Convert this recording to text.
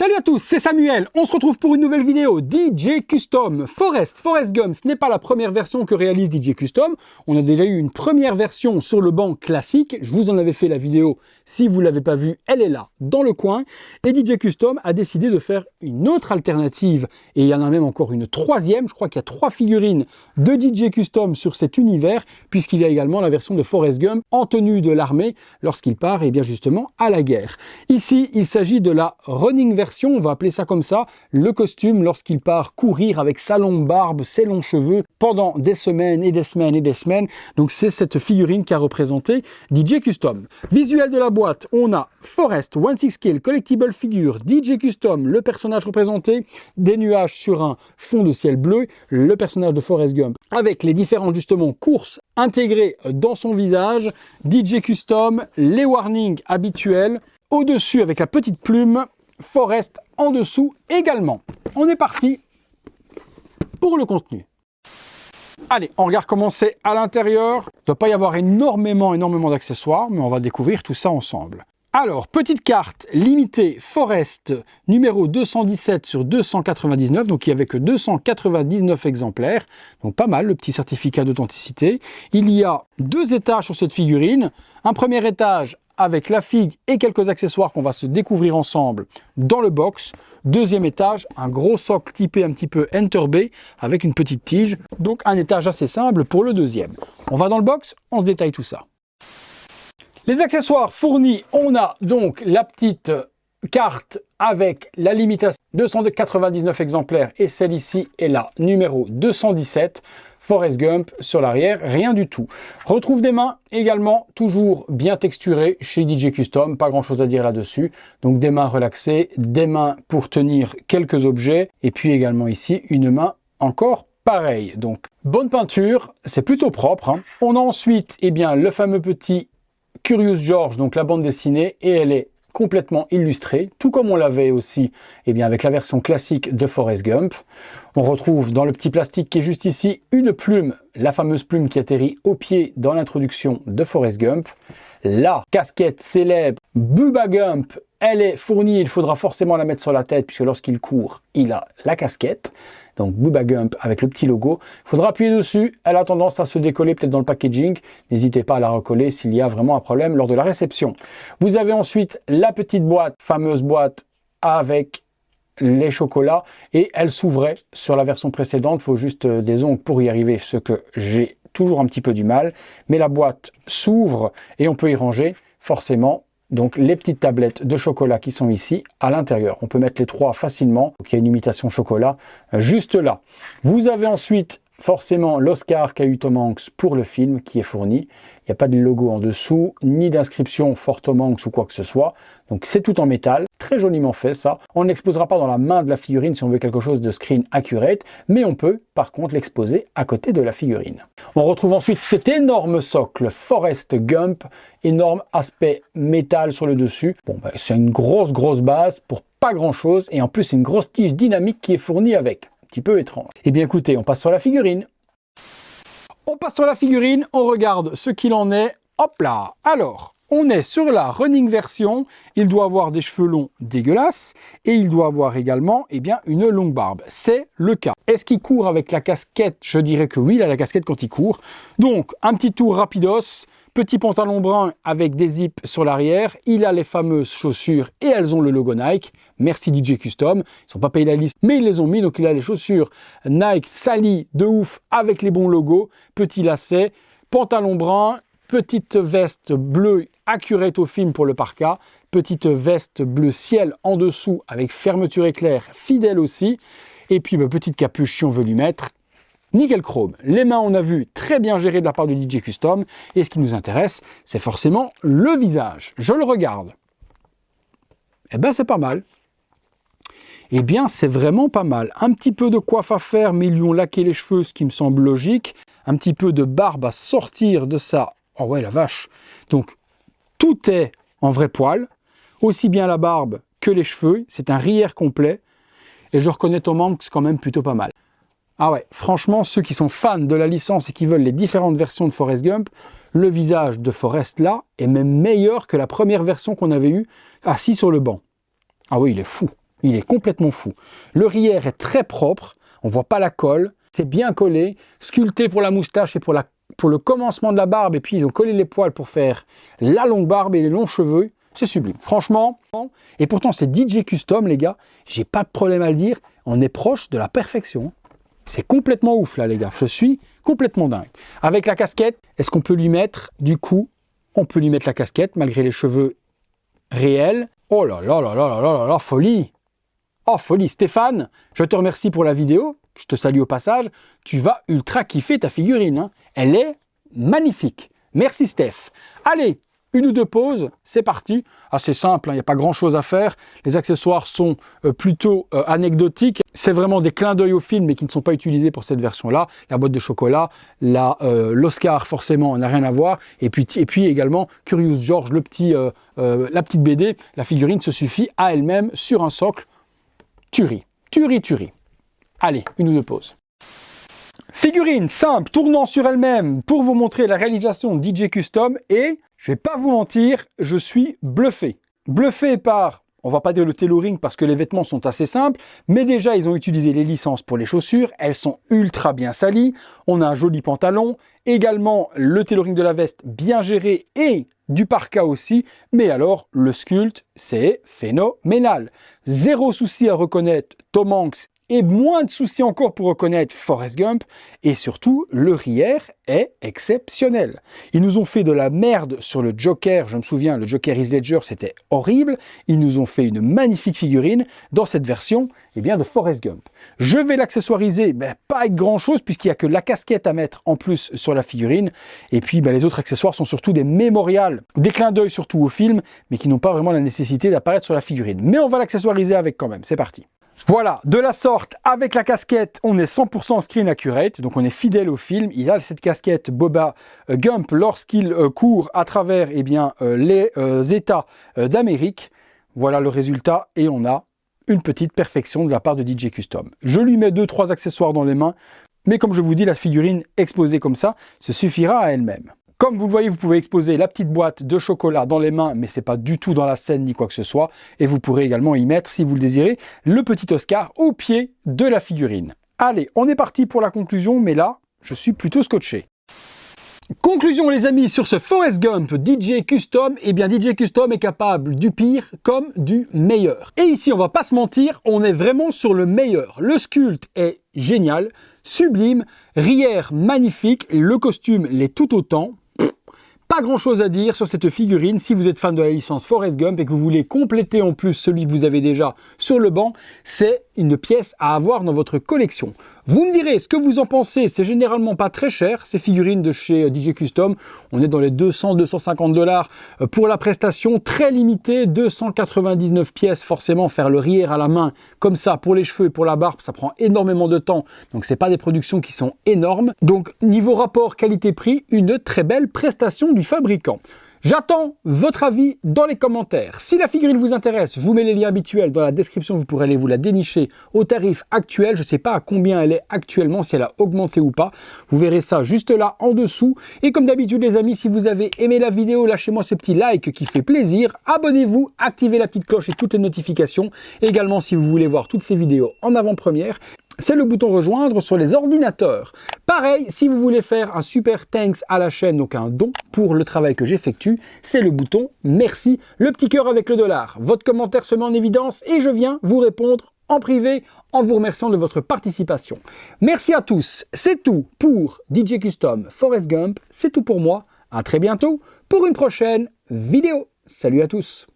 Salut à tous, c'est Samuel. On se retrouve pour une nouvelle vidéo DJ Custom Forest Gump. Ce n'est pas la première version que réalise DJ Custom. On a déjà eu une première version sur le banc classique. Je vous en avais fait la vidéo. Si vous ne l'avez pas vue, elle est là, dans le coin. Et DJ Custom a décidé de faire une autre alternative. Et il y en a même encore une troisième. Je crois qu'il y a 3 figurines de DJ Custom sur cet univers, puisqu'il y a également la version de Forrest Gump en tenue de l'armée lorsqu'il part, et bien justement, à la guerre. Ici, il s'agit de la running version, on va appeler ça comme ça, le costume lorsqu'il part courir avec sa longue barbe, ses longs cheveux pendant des semaines et des semaines et des semaines. Donc c'est cette figurine qui a représenté DJ Custom. Visuel de la boîte, on a Forest One Six Scale Collectible Figure DJ Custom, le personnage représenté, des nuages sur un fond de ciel bleu, le personnage de Forrest Gump avec les différentes justement courses intégrées dans son visage, DJ Custom, les warnings habituels, au-dessus avec la petite plume, Forest en dessous également. On est parti pour le contenu. Allez, on regarde comment c'est à l'intérieur. Il ne doit pas y avoir énormément d'accessoires, mais on va découvrir tout ça ensemble. Alors, petite carte limitée Forest numéro 217 sur 299, donc il n'y avait que 299 exemplaires, donc pas mal, le petit certificat d'authenticité. Il y a 2 étages sur cette figurine, un premier étage avec la figue et quelques accessoires qu'on va se découvrir ensemble dans le box. Deuxième étage, un gros socle typé un petit peu Enter B avec une petite tige, donc un étage assez simple pour le deuxième. On va dans le box, on se détaille tout ça. Les accessoires fournis, on a donc la petite carte avec la limitation 299 exemplaires et celle ici est la numéro 217. Forrest Gump sur l'arrière, rien du tout. Retrouve des mains également, toujours bien texturées chez DJ Custom, pas grand chose à dire là-dessus. Donc des mains relaxées, des mains pour tenir quelques objets, et puis également ici une main encore pareille. Donc bonne peinture, c'est plutôt propre, hein. On a ensuite le fameux petit Curious George, donc la bande dessinée, et elle est complètement illustrée, tout comme on l'avait aussi avec la version classique de Forrest Gump. On retrouve dans le petit plastique qui est juste ici une plume, la fameuse plume qui atterrit au pied dans l'introduction de Forrest Gump. La casquette célèbre Bubba Gump, elle est fournie, il faudra forcément la mettre sur la tête puisque lorsqu'il court, il a la casquette. Donc Bubba Gump avec le petit logo. Il faudra appuyer dessus, elle a tendance à se décoller peut-être dans le packaging. N'hésitez pas à la recoller s'il y a vraiment un problème lors de la réception. Vous avez ensuite la petite boîte, fameuse boîte avec les chocolats, et elle s'ouvrait sur la version précédente. Il faut juste des ongles pour y arriver, ce que j'ai toujours un petit peu du mal. Mais la boîte s'ouvre et on peut y ranger forcément donc les petites tablettes de chocolat qui sont ici à l'intérieur. On peut mettre les 3 facilement. Donc, il y a une imitation chocolat juste là. Vous avez ensuite forcément l'Oscar qu'a eu Tom Hanks pour le film qui est fourni. Il n'y a pas de logo en dessous, ni d'inscription for Tom Hanks ou quoi que ce soit. Donc c'est tout en métal, très joliment fait ça. On ne l'exposera pas dans la main de la figurine si on veut quelque chose de screen accurate, mais on peut par contre l'exposer à côté de la figurine. On retrouve ensuite cet énorme socle Forrest Gump, énorme aspect métal sur le dessus. Bon, c'est une grosse base pour pas grand chose, et en plus c'est une grosse tige dynamique qui est fournie avec. Petit peu étrange. Eh bien écoutez, on passe sur la figurine. On passe sur la figurine, on regarde ce qu'il en est. Hop là. Alors, on est sur la running version. Il doit avoir des cheveux longs dégueulasses et il doit avoir également une longue barbe. C'est le cas. Est-ce qu'il court avec la casquette? Je dirais que oui, il a la casquette quand il court. Donc, un petit tour rapidos. Petit pantalon brun avec des zips sur l'arrière. Il a les fameuses chaussures et elles ont le logo Nike. Merci DJ Custom. Ils ne sont pas payés la liste, mais ils les ont mis. Donc il a les chaussures Nike salies de ouf avec les bons logos. Petit lacet, pantalon brun, petite veste bleue accurate au film pour le parka. Petite veste bleu ciel en dessous avec fermeture éclair fidèle aussi. Et puis petite capuche si on veut lui mettre. Nickel chrome. Les mains, on a vu, très bien gérées de la part de DJ Custom. Et ce qui nous intéresse, c'est forcément le visage. Je le regarde. Eh bien, c'est pas mal. Eh bien, c'est vraiment pas mal. Un petit peu de coiffe à faire, mais ils lui ont laqué les cheveux, ce qui me semble logique. Un petit peu de barbe à sortir de ça. Oh ouais, la vache. Donc, tout est en vrai poil. Aussi bien la barbe que les cheveux. C'est un rierre complet. Et je reconnais Tom Hanks quand même plutôt pas mal. Ah ouais, franchement, ceux qui sont fans de la licence et qui veulent les différentes versions de Forrest Gump, le visage de Forrest là est même meilleur que la première version qu'on avait eue assis sur le banc. Ah oui, il est fou. Il est complètement fou. Le rierre est très propre, on voit pas la colle, c'est bien collé, sculpté pour la moustache et pour le commencement de la barbe, et puis ils ont collé les poils pour faire la longue barbe et les longs cheveux. C'est sublime, franchement. Et pourtant, c'est DJ Custom, les gars. J'ai pas de problème à le dire. On est proche de la perfection. C'est complètement ouf, là, les gars. Je suis complètement dingue. Avec la casquette, est-ce qu'on peut lui mettre, du coup, on peut lui mettre la casquette, malgré les cheveux réels. Oh là là là là là là là là, folie. Oh, folie. Stéphane, je te remercie pour la vidéo. Je te salue au passage. Tu vas ultra kiffer ta figurine, hein. Elle est magnifique. Merci, Steph. Allez, une ou deux pauses, c'est parti. Assez simple, il n'y a pas grand chose à faire. Les accessoires sont plutôt anecdotiques. C'est vraiment des clins d'œil au film, mais qui ne sont pas utilisés pour cette version-là. La boîte de chocolat, l'Oscar, forcément, n'a rien à voir. Et puis également, Curious George, la petite BD, la figurine se suffit à elle-même sur un socle. Tuerie, tuerie, tuerie. Allez, une ou deux pauses. Figurine simple, tournant sur elle-même pour vous montrer la réalisation DJ Custom et je vais pas vous mentir, je suis bluffé. Bluffé par, on va pas dire le tailoring parce que les vêtements sont assez simples, mais déjà ils ont utilisé les licences pour les chaussures, elles sont ultra bien salies, on a un joli pantalon, également le tailoring de la veste bien géré et du parka aussi, mais alors le sculpte c'est phénoménal. Zéro souci à reconnaître Tom Hanks et moins de soucis encore pour reconnaître Forrest Gump, et surtout, le rierre est exceptionnel. Ils nous ont fait de la merde sur le Joker, je me souviens, le Joker Heath Ledger, c'était horrible. Ils nous ont fait une magnifique figurine dans cette version de Forrest Gump. Je vais l'accessoiriser, pas avec grand chose, puisqu'il n'y a que la casquette à mettre en plus sur la figurine, et puis les autres accessoires sont surtout des mémorials, des clins d'œil surtout au film, mais qui n'ont pas vraiment la nécessité d'apparaître sur la figurine. Mais on va l'accessoiriser avec quand même, c'est parti. Voilà, de la sorte, avec la casquette, on est 100% screen accurate, donc on est fidèle au film. Il a cette casquette Boba Gump lorsqu'il court à travers les États d'Amérique. Voilà le résultat et on a une petite perfection de la part de DJ Custom. Je lui mets 2-3 accessoires dans les mains, mais comme je vous dis, la figurine exposée comme ça, se suffira à elle-même. Comme vous le voyez, vous pouvez exposer la petite boîte de chocolat dans les mains, mais ce n'est pas du tout dans la scène ni quoi que ce soit. Et vous pourrez également y mettre, si vous le désirez, le petit Oscar au pied de la figurine. Allez, on est parti pour la conclusion, mais là, je suis plutôt scotché. Conclusion les amis sur ce Forrest Gump DJ Custom, DJ Custom est capable du pire comme du meilleur. Et ici on va pas se mentir, on est vraiment sur le meilleur. Le sculpte est génial, sublime, rierre magnifique, le costume l'est tout autant. Pas grand chose à dire sur cette figurine. Si vous êtes fan de la licence Forrest Gump et que vous voulez compléter en plus celui que vous avez déjà sur le banc, c'est une pièce à avoir dans votre collection. Vous me direz ce que vous en pensez, c'est généralement pas très cher, ces figurines de chez DJ Custom. On est dans les 200-250 $ pour la prestation très limitée, 299 pièces, forcément faire le rierre à la main comme ça pour les cheveux et pour la barbe, ça prend énormément de temps, donc c'est pas des productions qui sont énormes. Donc niveau rapport qualité-prix, une très belle prestation du fabricant. J'attends votre avis dans les commentaires. Si la figurine vous intéresse, je vous mets les liens habituels dans la description, vous pourrez aller vous la dénicher au tarif actuel. Je ne sais pas à combien elle est actuellement, si elle a augmenté ou pas. Vous verrez ça juste là en dessous. Et comme d'habitude les amis, si vous avez aimé la vidéo, lâchez-moi ce petit like qui fait plaisir. Abonnez-vous, activez la petite cloche et toutes les notifications. Également si vous voulez voir toutes ces vidéos en avant-première, c'est le bouton rejoindre sur les ordinateurs. Pareil, si vous voulez faire un super thanks à la chaîne, donc un don pour le travail que j'effectue, c'est le bouton merci, le petit cœur avec le $. Votre commentaire se met en évidence et je viens vous répondre en privé en vous remerciant de votre participation. Merci à tous, c'est tout pour DJ Custom Forrest Gump, c'est tout pour moi. À très bientôt pour une prochaine vidéo. Salut à tous.